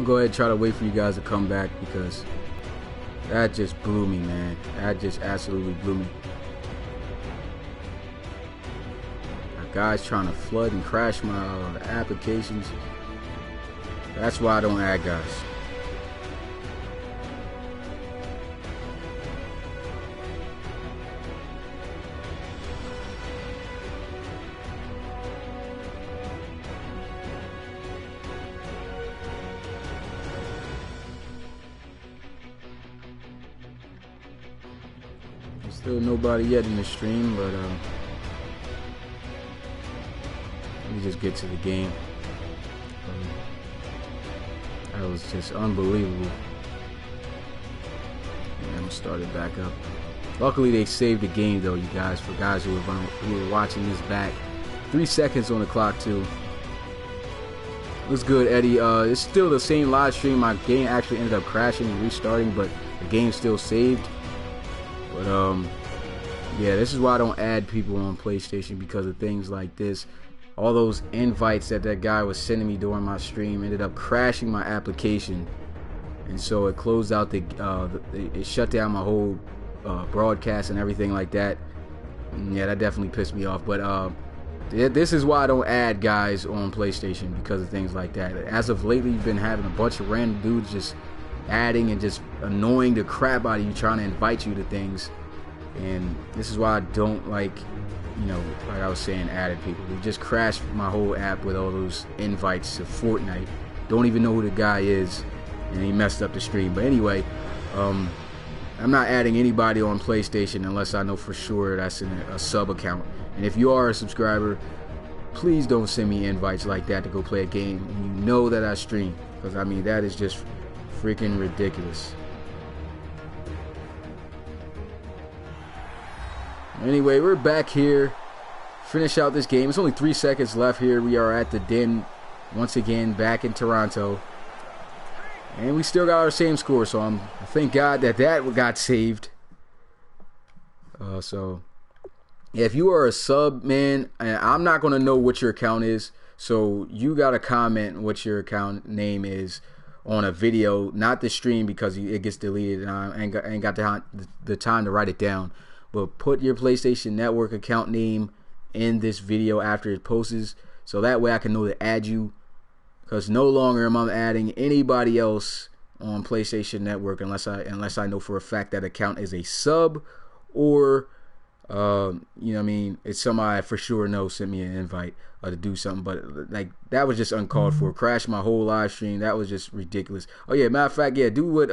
gonna go ahead and try to wait for you guys to come back because that just blew me, man. That just absolutely blew me. Guys trying to flood and crash my applications. That's why I don't add guys. There's still nobody yet in the stream, but let me just get to the game. That was just unbelievable. And I'm started back up. Luckily, they saved the game, though, you guys. For guys who were watching this back, 3 seconds on the clock too. What's good, Eddie? It's still the same live stream. My game actually ended up crashing and restarting, but the game's still saved. But yeah, this is why I don't add people on PlayStation, because of things like this. All those invites that guy was sending me during my stream ended up crashing my application, and so it closed out it shut down my whole broadcast and everything like that. And yeah, that definitely pissed me off. But this is why I don't add guys on PlayStation, because of things like that. As of lately, you've been having a bunch of random dudes just adding and just annoying the crap out of you, trying to invite you to things. And this is why I don't like, you know, like I was saying, added people. They just crashed my whole app with all those invites to Fortnite. Don't even know who the guy is, and he messed up the stream. But anyway, I'm not adding anybody on PlayStation unless I know for sure that's in a sub account. And if you are a subscriber, please don't send me invites like that to go play a game when you know that I stream, because I mean, that is just freaking ridiculous. Anyway, we're back here. Finish out this game. It's only 3 seconds left here. We are at the Den once again, back in Toronto. And we still got our same score, so thank God that got saved. So, yeah, if you are a sub, man, I'm not going to know what your account is. So you got to comment what your account name is on a video, not the stream, because it gets deleted and I ain't got the time to write it down. But put your PlayStation Network account name in this video after it posts, so that way I can know to add you, because no longer am I adding anybody else on PlayStation Network unless I know for a fact that account is a sub, or you know what I mean, it's somebody I for sure know sent me an invite to do something. But like, that was just uncalled for. Crashed my whole live stream. That was just ridiculous. Oh yeah, matter of fact, yeah, do what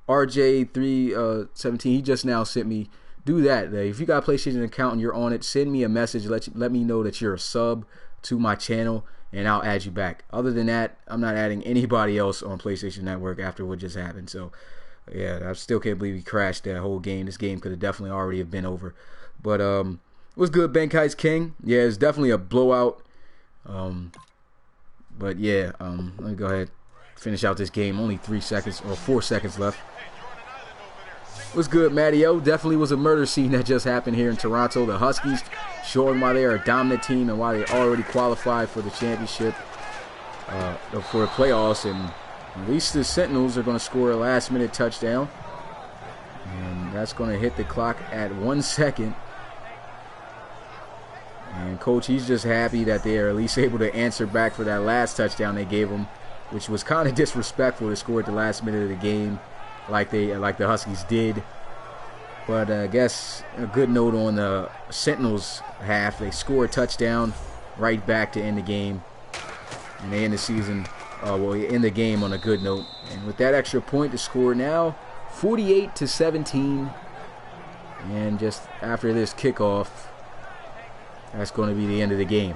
RJ317 he just now sent me. Do that. If you got a PlayStation account and you're on it, send me a message. Let me know that you're a sub to my channel, and I'll add you back. Other than that, I'm not adding anybody else on PlayStation Network after what just happened. So, yeah, I still can't believe he crashed that whole game. This game could have definitely already have been over. But what's good, Benkai's King? Yeah, it's definitely a blowout. But yeah, let me go ahead finish out this game. Only 3 seconds or 4 seconds left. What's good, Mattio? Definitely was a murder scene that just happened here in Toronto. The Huskies showing why they are a dominant team and why they already qualified for the championship, for the playoffs. And at least the Sentinels are going to score a last-minute touchdown. And that's going to hit the clock at 1 second. And Coach, he's just happy that they are at least able to answer back for that last touchdown they gave him, which was kind of disrespectful to score at the last minute of the game, like the Huskies did. But I guess a good note on the Sentinels half. They score a touchdown right back to end the game, and they end the season, end the game on a good note. And with that extra point to score now, 48-17, and just after this kickoff, that's going to be the end of the game.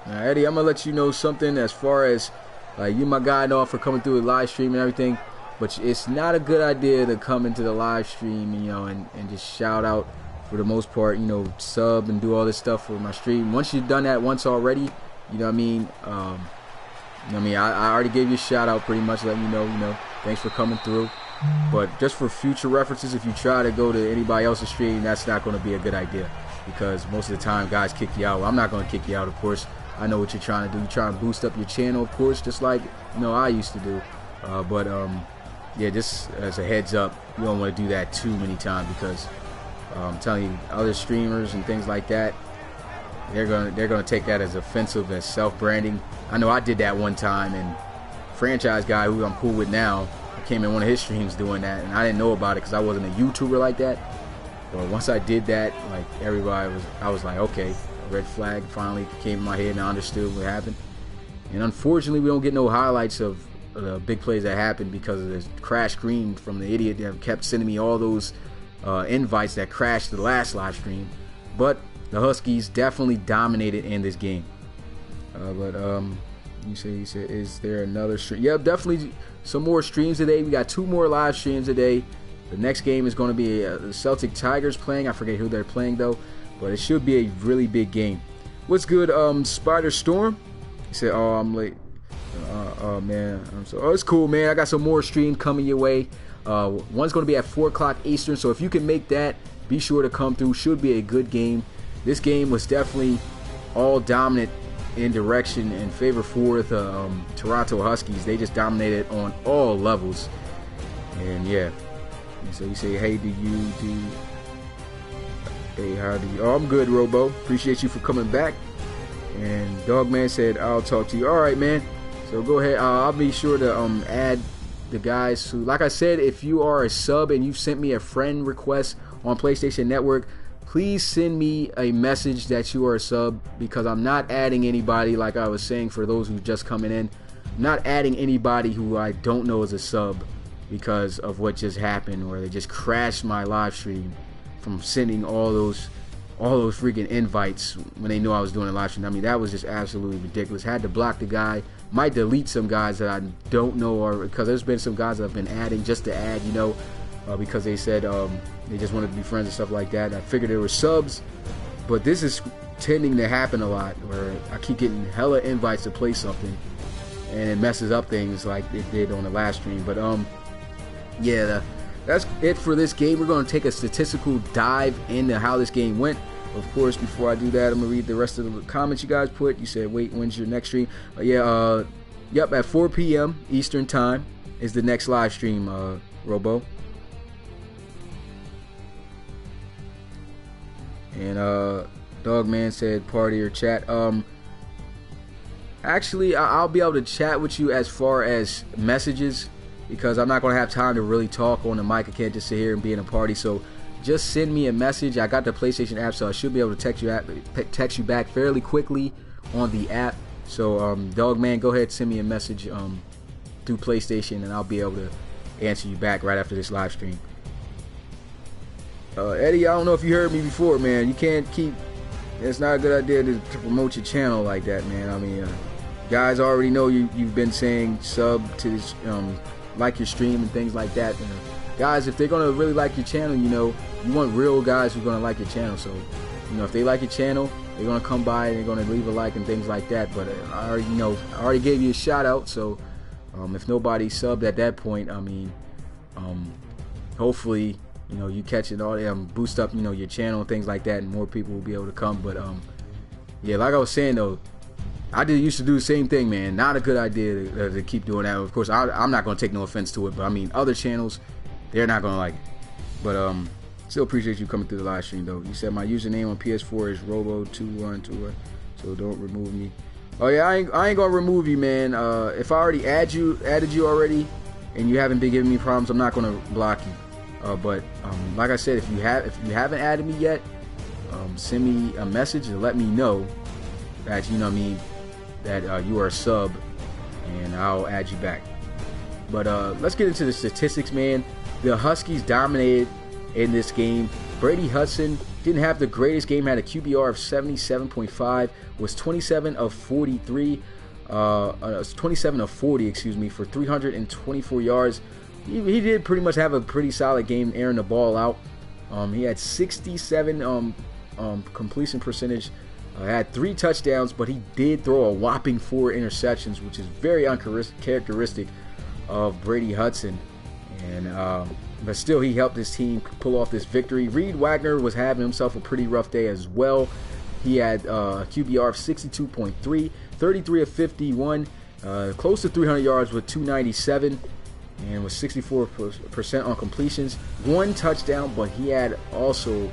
Now, Eddie, I'm going to let you know something as far as, like, you my guy and all for coming through the live stream and everything, but it's not a good idea to come into the live stream, you know, and just shout out for the most part, you know, sub and do all this stuff for my stream. Once you've done that once already, you know what I mean? I already gave you a shout out pretty much, letting you know, thanks for coming through. But just for future references, if you try to go to anybody else's stream, that's not going to be a good idea. because most of the time guys kick you out. Well, I'm not going to kick you out, of course. I know what you're trying to do. You're trying to boost up your channel, of course, just like I used to do. Yeah, just as a heads up, you don't want to do that too many times, because I'm telling you, other streamers and things like that, they're gonna take that as offensive, as self-branding. I know I did that one time, and franchise guy who I'm cool with now, I came in one of his streams doing that, and I didn't know about it because I wasn't a YouTuber like that. But once I did that, like I was like, okay, red flag finally came in my head, and I understood what happened. And unfortunately, we don't get no highlights of the big plays that happened because of this crash screen from the idiot that kept sending me all those invites that crashed the last live stream. But the Huskies definitely dominated in this game. You said, is there another stream? Yep, definitely some more streams today. We got 2 more live streams today. The next game is going to be the Celtic Tigers playing. I forget who they're playing though, but it should be a really big game. What's good, Spider Storm? He said, "Oh, I'm late. Oh man, it's cool, man. I got some more streams coming your way. One's going to be at 4 o'clock Eastern, so if you can make that, be sure to come through. Should be a good game. This game was definitely all dominant in direction in favor for the Toronto Huskies. They just dominated on all levels. And yeah, so you say, hey, how do you? Oh, I'm good, Robo. Appreciate you for coming back. And Dogman said, I'll talk to you. All right, man. So go ahead. I'll be sure to add the guys who, like I said, if you are a sub and you've sent me a friend request on PlayStation Network, please send me a message that you are a sub, because I'm not adding anybody, like I was saying for those who just coming in. I'm not adding anybody who I don't know is a sub because of what just happened, where they just crashed my live stream from sending all those freaking invites when they knew I was doing a live stream. I mean, that was just absolutely ridiculous. Had to block the guy. Might delete some guys that I don't know, or because there's been some guys that I've been adding just to add, because they said they just wanted to be friends and stuff like that. I figured they were subs, but this is tending to happen a lot, where I keep getting hella invites to play something, and it messes up things like it did on the last stream. But yeah, that's it for this game. We're going to take a statistical dive into how this game went. Of course, before I do that, I'm going to read the rest of the comments you guys put. You said, wait, when's your next stream? Yep, at 4 p.m. Eastern Time is the next live stream, Robo. And Dogman said, party or chat. Actually, I'll be able to chat with you as far as messages, because I'm not going to have time to really talk on the mic. I can't just sit here and be in a party. So just send me a message. I got the PlayStation app, so I should be able to text you back fairly quickly on the app. So Dogman, go ahead and send me a message through PlayStation, and I'll be able to answer you back right after this live stream. Eddie, I don't know if you heard me before, man. You can't keep. It's not a good idea to promote your channel like that, man. I mean, guys already know you've been saying sub to this, like your stream and things like that. Guys, if they're gonna really like your channel, you want real guys who are gonna like your channel. So, if they like your channel, they're gonna come by and they're gonna leave a like and things like that. But I already gave you a shout out. So, if nobody subbed at that point, I mean, hopefully, you catch it all, boost up, your channel and things like that, and more people will be able to come. But yeah, like I was saying though, I used to do the same thing, man. Not a good idea to keep doing that. Of course, I'm not going to take no offense to it, but I mean, other channels, they're not going to like it. But still appreciate you coming through the live stream though. You said my username on PS4 is Robo2121, so don't remove me. Oh yeah, I ain't gonna remove you, man. If I already added you already, and you haven't been giving me problems, I'm not gonna block you. But like I said, if you haven't added me yet, send me a message and let me know that that you are a sub, and I'll add you back. But let's get into the statistics, man. The Huskies dominated in this game. Brady Hudson didn't have the greatest game, had a QBR of 77.5, was 27 of 43, 27 of 40, excuse me, for 324 yards. He did pretty much have a pretty solid game airing the ball out. He had 67 completion percentage, had 3 touchdowns, but he did throw a whopping 4 interceptions, which is very uncharacteristic of Brady Hudson. And but still he helped his team pull off this victory. Reed Wagner was having himself a pretty rough day as well. He had a QBR of 62.3, 33 of 51, close to 300 yards with 297, and was 64% on completions. 1 touchdown, but he had also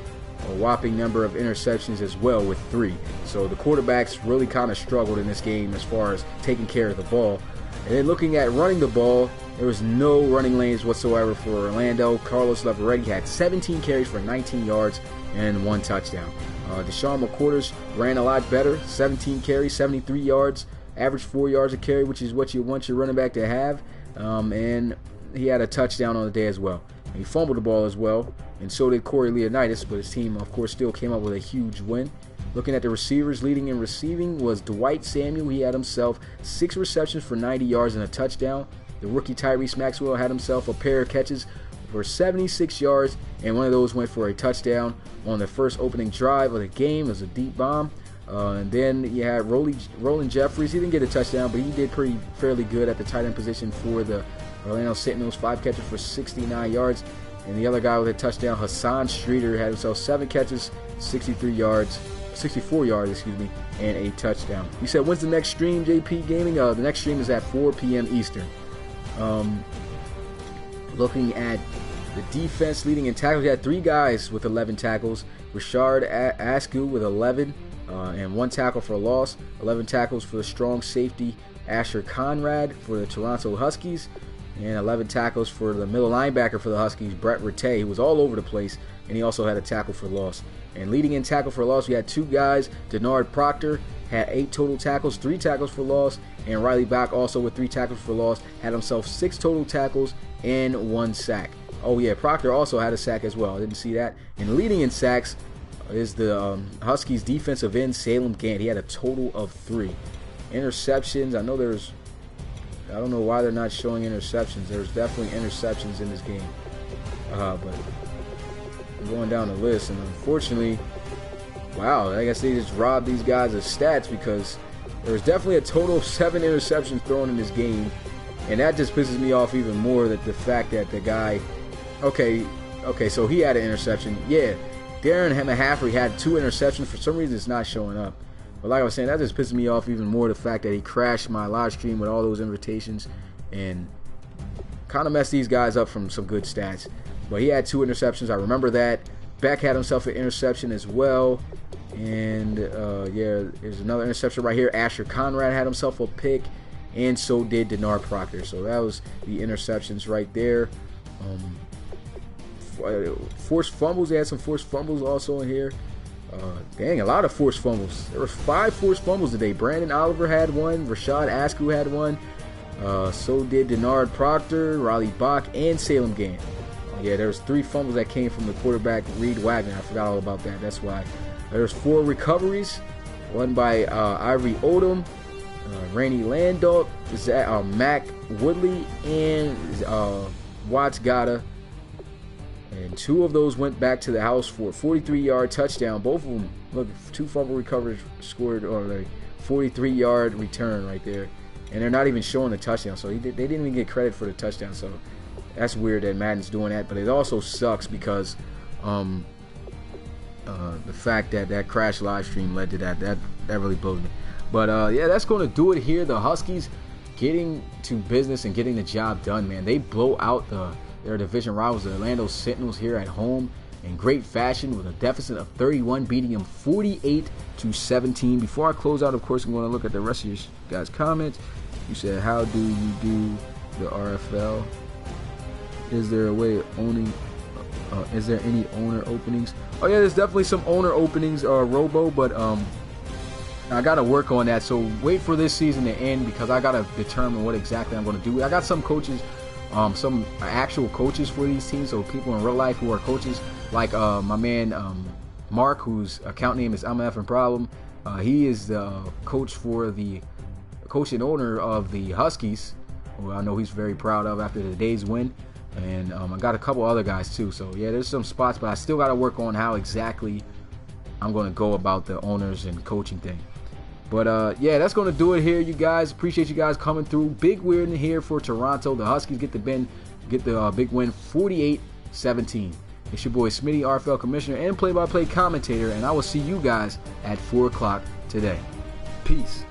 a whopping number of interceptions as well with 3. So the quarterbacks really kind of struggled in this game as far as taking care of the ball. And then looking at running the ball, there was no running lanes whatsoever for Orlando. Carlos Leveretti had 17 carries for 19 yards and 1 touchdown. Deshaun McQuarters ran a lot better, 17 carries, 73 yards, average 4 yards a carry, which is what you want your running back to have. And he had a touchdown on the day as well. He fumbled the ball as well, and so did Corey Leonidas, but his team, of course, still came up with a huge win. Looking at the receivers, leading in receiving was Dwight Samuel. He had himself 6 receptions for 90 yards and a touchdown. The rookie Tyrese Maxwell had himself a pair of catches for 76 yards, and one of those went for a touchdown on the first opening drive of the game. It was a deep bomb. And then you had Roland Jeffries. He didn't get a touchdown, but he did fairly good at the tight end position for the Orlando Sentinels. 5 catches for 69 yards. And the other guy with a touchdown, Hassan Streeter, had himself 7 catches, 64 yards, and a touchdown. You said, when's the next stream, JP Gaming? The next stream is at 4 p.m. Eastern. Looking at the defense, leading in tackles, we had 3 guys with 11 tackles. Rashard Askew with 11 and 1 tackle for a loss. 11 tackles for the strong safety Asher Conrad for the Toronto Huskies. And 11 tackles for the middle linebacker for the Huskies, Brett Rattay, who was all over the place, and he also had a tackle for loss. And leading in tackle for loss, we had 2 guys. Denard Proctor had 8 total tackles, 3 tackles for loss, and Riley Bach also with 3 tackles for loss, had himself 6 total tackles and 1 sack. Oh yeah, Proctor also had a sack as well. I didn't see that. And leading in sacks is the Huskies defensive end, Salem Gant. He had a total of 3. Interceptions, I don't know why they're not showing interceptions. There's definitely interceptions in this game. But I'm going down the list, and unfortunately, wow, I guess they just robbed these guys of stats, because there's definitely a total of 7 interceptions thrown in this game. And that just pisses me off even more, that the fact that the guy, okay, so he had an interception. Yeah, Darren McCaffrey had 2 interceptions. For some reason, it's not showing up. But like I was saying, that just pisses me off even more, the fact that he crashed my live stream with all those invitations and kind of messed these guys up from some good stats. But he had 2 interceptions. I remember that. Beck had himself an interception as well. And, yeah, there's another interception right here. Asher Conrad had himself a pick, and so did Denard Proctor. So that was the interceptions right there. Forced fumbles. They had some forced fumbles also in here. Dang, a lot of forced fumbles. There were 5 forced fumbles today. Brandon Oliver had 1. Rashad Askew had 1. So did Denard Proctor, Riley Bach, and Salem Gant. Yeah, there was 3 fumbles that came from the quarterback, Reed Wagner. I forgot all about that. That's why. There's 4 recoveries. One by Ivory Odom, Rainey Landau, Mac Woodley, and Watts Gata. And 2 of those went back to the house for a 43-yard touchdown. Both of them, look, 2 fumble recoveries scored on a 43-yard return right there. And they're not even showing the touchdown. So they didn't even get credit for the touchdown. So that's weird that Madden's doing that. But it also sucks because the fact that that crash live stream led to that really blows me. But yeah, that's going to do it here. The Huskies getting to business and getting the job done, man. They blow out their division rivals, the Orlando Sentinels, here at home in great fashion with a deficit of 31, beating them 48-17. Before I close out, of course, I'm going to look at the rest of your guys' comments. You said, how do you do the RFL? Is there a way of owning? Is there any owner openings? Oh yeah, there's definitely some owner openings, Robo, but I got to work on that. So wait for this season to end, because I got to determine what exactly I'm going to do. I got some coaches, some actual coaches for these teams, so people in real life who are coaches, like my man Mark, whose account name is I'm Effing Problem. He is the coach and owner of the Huskies, who I know he's very proud of after today's win. And I got a couple other guys too. So yeah, there's some spots, but I still got to work on how exactly I'm going to go about the owners and coaching thing. But yeah, that's going to do it here, you guys. Appreciate you guys coming through. Big win here for Toronto. The Huskies get the big win, 17. It's your boy Smitty, RFL Commissioner and play-by-play commentator, and I will see you guys at 4 o'clock today. Peace.